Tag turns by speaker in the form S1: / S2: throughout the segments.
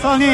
S1: 써니.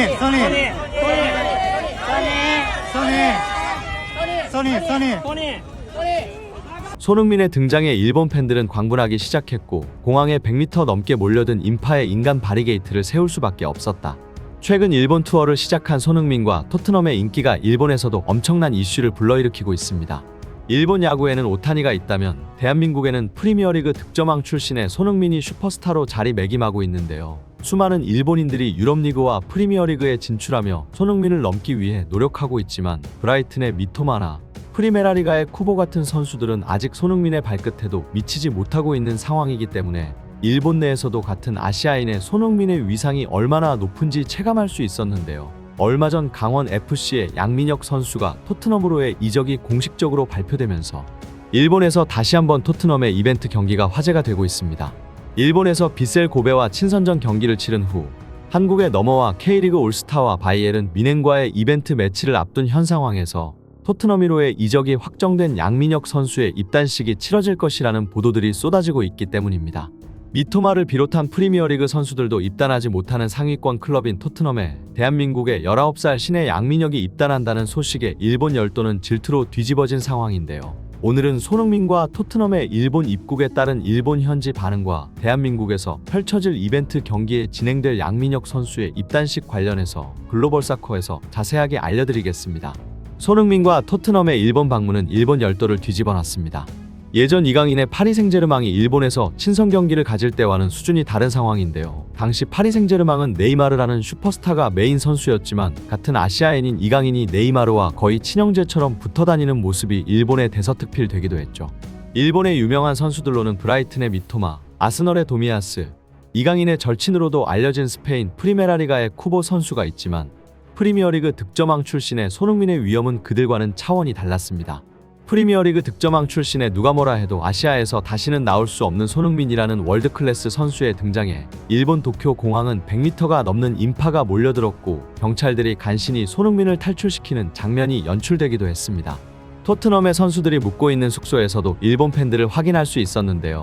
S2: 손흥민의 등장에 일본 팬들은 광분하기 시작했고 공항에 100m 넘게 몰려든 인파의 인간 바리게이트를 세울 수밖에 없었다. 최근 일본 투어를 시작한 손흥민과 토트넘의 인기가 일본에서도 엄청난 이슈를 불러일으키고 있습니다. 일본 야구에는 오타니가 있다면 대한민국에는 프리미어리그 득점왕 출신의 손흥민이 슈퍼스타로 자리매김하고 있는데요. 수많은 일본인들이 유럽리그와 프리미어리그에 진출하며 손흥민을 넘기 위해 노력하고 있지만 브라이튼의 미토마나 프리메라리가의 쿠보 같은 선수들은 아직 손흥민의 발끝에도 미치지 못하고 있는 상황이기 때문에 일본 내에서도 같은 아시아인의 손흥민의 위상이 얼마나 높은지 체감할 수 있었는데요. 얼마 전 강원 FC의 양민혁 선수가 토트넘으로의 이적이 공식적으로 발표되면서 일본에서 다시 한번 토트넘의 이벤트 경기가 화제가 되고 있습니다. 일본에서 빗셀 고베와 친선전 경기를 치른 후 한국에 넘어와 K리그 올스타와 바이에른 미넨과의 이벤트 매치를 앞둔 현 상황에서 토트넘으로의 이적이 확정된 양민혁 선수의 입단식이 치러질 것이라는 보도들이 쏟아지고 있기 때문입니다. 미토마를 비롯한 프리미어리그 선수들도 입단하지 못하는 상위권 클럽인 토트넘에 대한민국의 19살 신예 양민혁이 입단한다는 소식에 일본 열도는 질투로 뒤집어진 상황인데요. 오늘은 손흥민과 토트넘의 일본 입국에 따른 일본 현지 반응과 대한민국에서 펼쳐질 이벤트 경기에 진행될 양민혁 선수의 입단식 관련해서 글로벌 사커에서 자세하게 알려드리겠습니다. 손흥민과 토트넘의 일본 방문은 일본 열도를 뒤집어놨습니다. 예전 이강인의 파리 생제르맹이 일본에서 친선 경기를 가질 때와는 수준이 다른 상황인데요. 당시 파리 생제르맹은 네이마르라는 슈퍼스타가 메인 선수였지만 같은 아시아인인 이강인이 네이마르와 거의 친형제처럼 붙어다니는 모습이 일본에 대서특필되기도 했죠. 일본의 유명한 선수들로는 브라이튼의 미토마, 아스널의 도미아스, 이강인의 절친으로도 알려진 스페인 프리메라리가의 쿠보 선수가 있지만 프리미어리그 득점왕 출신의 손흥민의 위엄은 그들과는 차원이 달랐습니다. 프리미어리그 득점왕 출신의 누가 뭐라 해도 아시아에서 다시는 나올 수 없는 손흥민이라는 월드클래스 선수의 등장에 일본 도쿄 공항은 100m가 넘는 인파가 몰려들었고 경찰들이 간신히 손흥민을 탈출시키는 장면이 연출되기도 했습니다. 토트넘의 선수들이 묵고 있는 숙소에서도 일본 팬들을 확인할 수 있었는데요.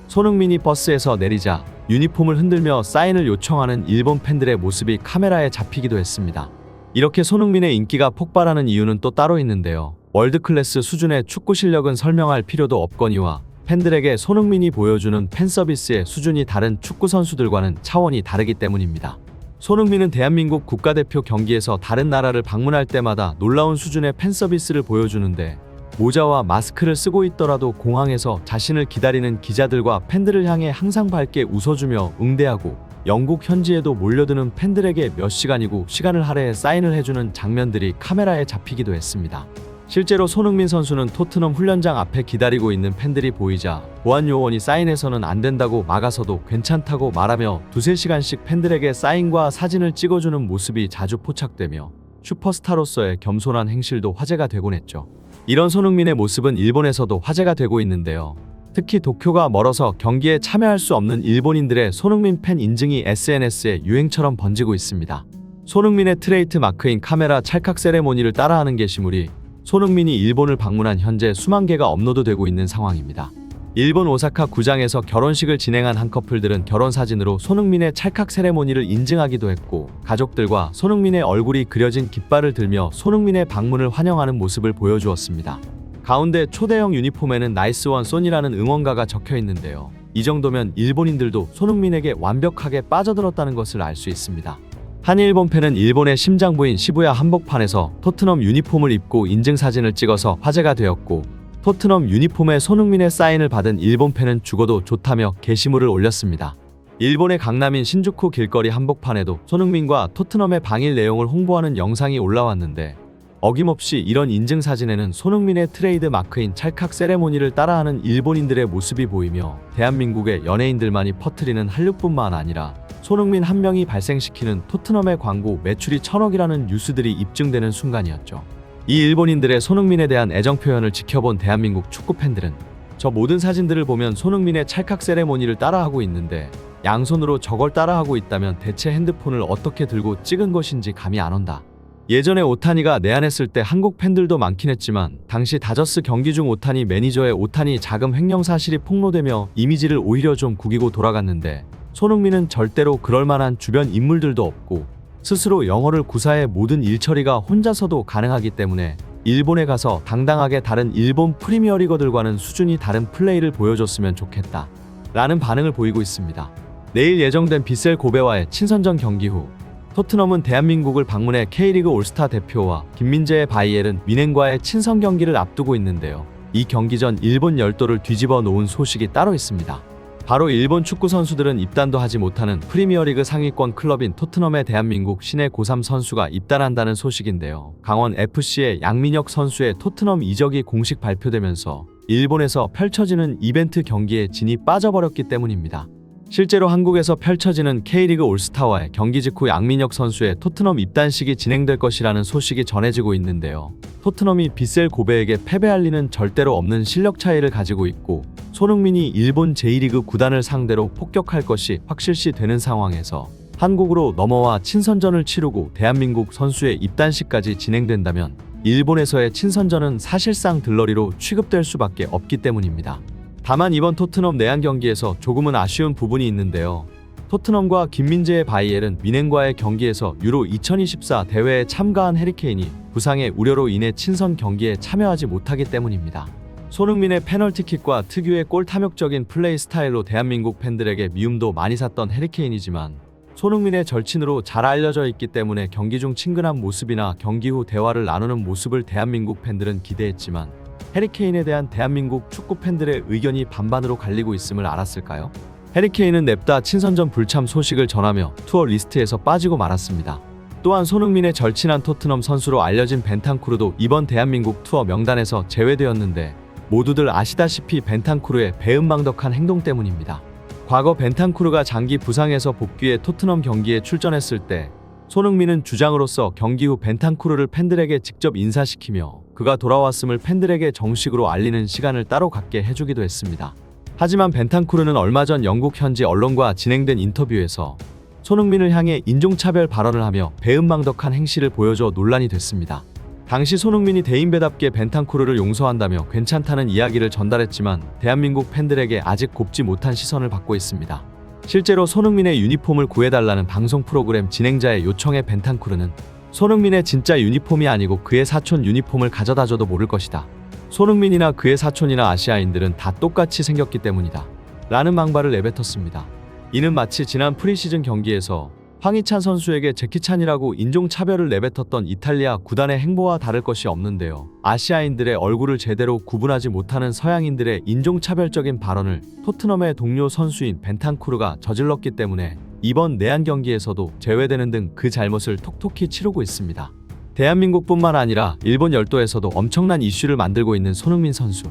S2: 손흥민이 버스에서 내리자 유니폼을 흔들며 사인을 요청하는 일본 팬들의 모습이 카메라에 잡히기도 했습니다. 이렇게 손흥민의 인기가 폭발하는 이유는 또 따로 있는데요. 월드클래스 수준의 축구 실력은 설명할 필요도 없거니와 팬들에게 손흥민이 보여주는 팬서비스의 수준이 다른 축구 선수들과는 차원이 다르기 때문입니다. 손흥민은 대한민국 국가대표 경기에서 다른 나라를 방문할 때마다 놀라운 수준의 팬서비스를 보여주는데 모자와 마스크를 쓰고 있더라도 공항에서 자신을 기다리는 기자들과 팬들을 향해 항상 밝게 웃어주며 응대하고 영국 현지에도 몰려드는 팬들에게 몇 시간이고 시간을 할애해 사인을 해주는 장면들이 카메라에 잡히기도 했습니다. 실제로 손흥민 선수는 토트넘 훈련장 앞에 기다리고 있는 팬들이 보이자 보안 요원이 사인해서는 안 된다고 막아서도 괜찮다고 말하며 2~3시간씩 팬들에게 사인과 사진을 찍어주는 모습이 자주 포착되며 슈퍼스타로서의 겸손한 행실도 화제가 되곤 했죠. 이런 손흥민의 모습은 일본에서도 화제가 되고 있는데요. 특히 도쿄가 멀어서 경기에 참여할 수 없는 일본인들의 손흥민 팬 인증이 SNS에 유행처럼 번지고 있습니다. 손흥민의 트레이드 마크인 카메라 찰칵 세레모니를 따라하는 게시물이 손흥민이 일본을 방문한 현재 수만 개가 업로드되고 있는 상황입니다. 일본 오사카 구장에서 결혼식을 진행한 한 커플들은 결혼 사진으로 손흥민의 찰칵 세레모니를 인증하기도 했고 가족들과 손흥민의 얼굴이 그려진 깃발을 들며 손흥민의 방문을 환영하는 모습을 보여주었습니다. 가운데 초대형 유니폼에는 나이스원 쏜이라는 응원가가 적혀 있는데요. 이 정도면 일본인들도 손흥민에게 완벽하게 빠져들었다는 것을 알 수 있습니다. 한 일본 팬은 일본의 심장부인 시부야 한복판에서 토트넘 유니폼을 입고 인증사진을 찍어서 화제가 되었고 토트넘 유니폼에 손흥민의 사인을 받은 일본 팬은 죽어도 좋다며 게시물을 올렸습니다. 일본의 강남인 신주쿠 길거리 한복판에도 손흥민과 토트넘의 방일 내용을 홍보하는 영상이 올라왔는데 어김없이 이런 인증사진에는 손흥민의 트레이드 마크인 찰칵 세레모니를 따라하는 일본인들의 모습이 보이며 대한민국의 연예인들만이 퍼뜨리는 한류뿐만 아니라 손흥민 한 명이 발생시키는 토트넘의 광고 매출이 1000억이라는 뉴스들이 입증되는 순간이었죠. 이 일본인들의 손흥민에 대한 애정 표현을 지켜본 대한민국 축구 팬들은 저 모든 사진들을 보면 손흥민의 찰칵 세레모니를 따라하고 있는데 양손으로 저걸 따라하고 있다면 대체 핸드폰을 어떻게 들고 찍은 것인지 감이 안 온다. 예전에 오타니가 내한했을 때 한국 팬들도 많긴 했지만 당시 다저스 경기 중 오타니 매니저의 오타니 자금 횡령 사실이 폭로되며 이미지를 오히려 좀 구기고 돌아갔는데 손흥민은 절대로 그럴 만한 주변 인물들도 없고 스스로 영어를 구사해 모든 일처리가 혼자서도 가능하기 때문에 일본에 가서 당당하게 다른 일본 프리미어리거들과는 수준이 다른 플레이를 보여줬으면 좋겠다 라는 반응을 보이고 있습니다. 내일 예정된 빗셀 고베와의 친선전 경기 후 토트넘은 대한민국을 방문해 K리그 올스타 대표와 김민재의 바이에른 뮌헨과의 친선 경기를 앞두고 있는데요. 이 경기 전 일본 열도를 뒤집어 놓은 소식이 따로 있습니다. 바로 일본 축구 선수들은 입단도 하지 못하는 프리미어리그 상위권 클럽인 토트넘의 대한민국 신예 고3 선수가 입단한다는 소식인데요. 강원 FC의 양민혁 선수의 토트넘 이적이 공식 발표되면서 일본에서 펼쳐지는 이벤트 경기에 진이 빠져버렸기 때문입니다. 실제로 한국에서 펼쳐지는 K리그 올스타와의 경기 직후 양민혁 선수의 토트넘 입단식이 진행될 것이라는 소식이 전해지고 있는데요. 토트넘이 빗셀 고베에게 패배할 리는 절대로 없는 실력 차이를 가지고 있고 손흥민이 일본 제1리그 구단을 상대로 폭격할 것이 확실시 되는 상황에서 한국으로 넘어와 친선전을 치르고 대한민국 선수의 입단식까지 진행된다면 일본에서의 친선전은 사실상 들러리로 취급될 수밖에 없기 때문입니다. 다만 이번 토트넘 내한 경기에서 조금은 아쉬운 부분이 있는데요. 토트넘과 김민재의 바이에른 뮌헨과의 경기에서 유로 2024 대회에 참가한 해리케인이 부상의 우려로 인해 친선 경기에 참여하지 못하기 때문입니다. 손흥민의 페널티킥과 특유의 골 탐욕적인 플레이 스타일로 대한민국 팬들에게 미움도 많이 샀던 해리케인이지만 손흥민의 절친으로 잘 알려져 있기 때문에 경기 중 친근한 모습이나 경기 후 대화를 나누는 모습을 대한민국 팬들은 기대했지만 해리케인에 대한 대한민국 축구 팬들의 의견이 반반으로 갈리고 있음을 알았을까요? 해리케인은 냅다 친선전 불참 소식을 전하며 투어 리스트에서 빠지고 말았습니다. 또한 손흥민의 절친한 토트넘 선수로 알려진 벤탄쿠르도 이번 대한민국 투어 명단에서 제외되었는데 모두들 아시다시피 벤탄쿠르의 배은망덕한 행동 때문입니다. 과거 벤탄쿠르가 장기 부상에서 복귀해 토트넘 경기에 출전했을 때 손흥민은 주장으로서 경기 후 벤탄쿠르를 팬들에게 직접 인사시키며 그가 돌아왔음을 팬들에게 정식으로 알리는 시간을 따로 갖게 해주기도 했습니다. 하지만 벤탄쿠르는 얼마 전 영국 현지 언론과 진행된 인터뷰에서 손흥민을 향해 인종차별 발언을 하며 배은망덕한 행실을 보여줘 논란이 됐습니다. 당시 손흥민이 대인배답게 벤탄쿠르를 용서한다며 괜찮다는 이야기를 전달했지만 대한민국 팬들에게 아직 곱지 못한 시선을 받고 있습니다. 실제로 손흥민의 유니폼을 구해달라는 방송 프로그램 진행자의 요청에 벤탄쿠르는 손흥민의 진짜 유니폼이 아니고 그의 사촌 유니폼을 가져다줘도 모를 것이다. 손흥민이나 그의 사촌이나 아시아인들은 다 똑같이 생겼기 때문이다. 라는 망발을 내뱉었습니다. 이는 마치 지난 프리시즌 경기에서 황희찬 선수에게 제키찬이라고 인종차별을 내뱉었던 이탈리아 구단의 행보와 다를 것이 없는데요. 아시아인들의 얼굴을 제대로 구분하지 못하는 서양인들의 인종차별적인 발언을 토트넘의 동료 선수인 벤탄쿠르가 저질렀기 때문에 이번 내한 경기에서도 제외되는 등 그 잘못을 톡톡히 치르고 있습니다. 대한민국뿐만 아니라 일본 열도에서도 엄청난 이슈를 만들고 있는 손흥민 선수.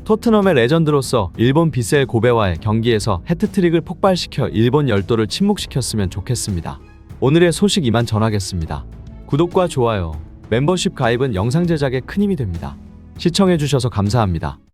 S2: 토트넘의 레전드로서 일본 빗셀 고베와의 경기에서 해트트릭을 폭발시켜 일본 열도를 침묵시켰으면 좋겠습니다. 오늘의 소식 이만 전하겠습니다. 구독과 좋아요, 멤버십 가입은 영상 제작에 큰 힘이 됩니다. 시청해주셔서 감사합니다.